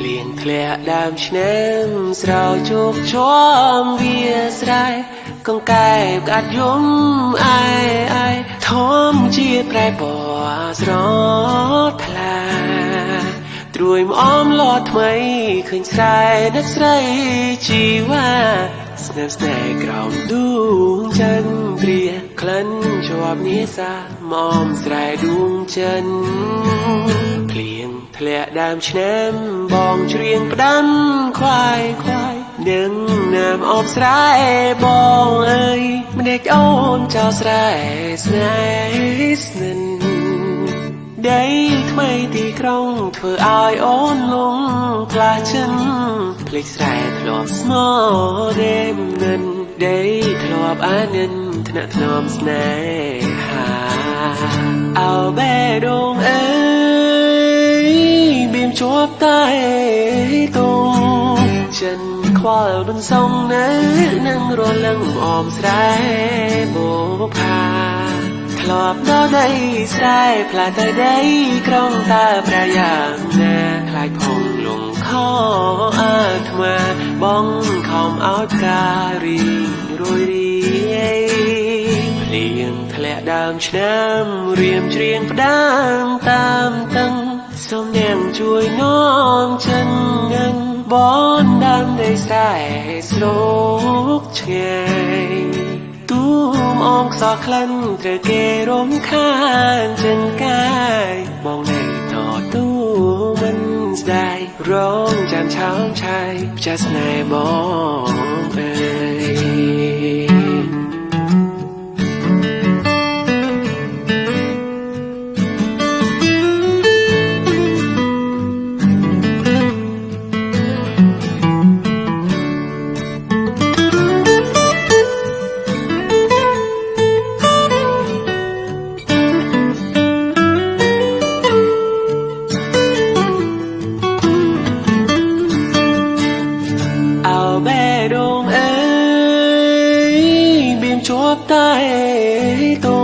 ลี่ยนធ្លាក់ដើមឆ្នេរស្រោចជោគជွំវាស្រែកង្កែបកាត់យំអាយធម្មជាតិប្រែពណ៌ស្រស់ថ្លាត្រួយម្អមលត់ថ្មីឃើញស្រែនឹកស្រីជីវ៉ាស្នេហ៍ស្នេហ៍ក្រោមដួងចន្ទព្រាក្លិនជាប់នេសាម្អមស្រែដួងច័ន្ទភ្លៀងធ្លាក់ដើមឆ្នេរបងច្រៀងផ្ដាំខ្វាយនឹងនាមអបស្រែបងអើយម្ដេចអូនចោលស្រែស្នេហ៍ស្និនដីថ្មីទីក្រុងធ្វើឲ្យអូនលងផ្លាស់ចិនភ្លេចស្រែធ្លាប់ស្មោដេមនិនដីធ្លាប់អានិនថ្នាក់ថ្នមស្នេហាអោបេដងអើយបៀមជាប់តែតុងចិនខ្វល់បនសងនៅនឹងរលឹងអមស្រែបុផាធ្លាប់ដល់ដីស្រែផ្លាស់ទៅដីក្រុងតើប្រយ៉ាងណាខ្លាចផងលងខអាត្មាបងខំអោតការីរួយរីភ្លៀងធ្លាក់ដើមឆ្នាំរៀមច្រៀងផ្ដាំតាមតឹងសូមនាងជួយនាំចិននឹងបនដាំដីស្រែស្រុកឆ្ងាយទូមអងខ្សោះក្លិនត្រូវគេរំខានចិនកាយបងនៅតទូមិនស្ដាយរងចាំឆោមឆាយផ្ចាស់ស្នេហ៍បងអើយជាប់តែតុ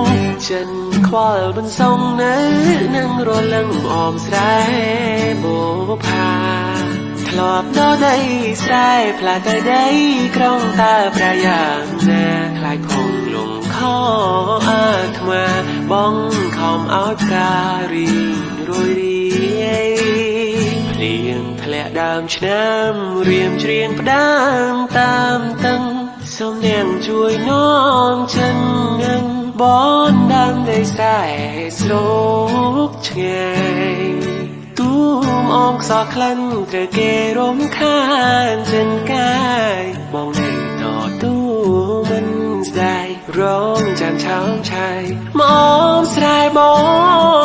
ងចិនខ្វល់បនសងនៅនឹងរលឹងអមស្រែបុផាធ្លាប់ដល់ដីស្រែផ្លាស់ទៅដីក្រុងតើប្រយ៉ាងណាខ្លាចផងលងខអាត្មាបងខំអោតការីរួយរីភ្លៀងធ្លាក់ដើមឆ្នាំរៀមច្រៀងផ្ដាំតាមតឹងសូមនាងជួយនាំចិននឹងបនដាំដីស្រែស្រុកឆ្ងាយទូមអងខ្សោះក្លិនត្រូវគេរំខានចិនកាយបងនៅតទូមិនស្ដាយរងចាំឆោមឆាយមកស្រែបង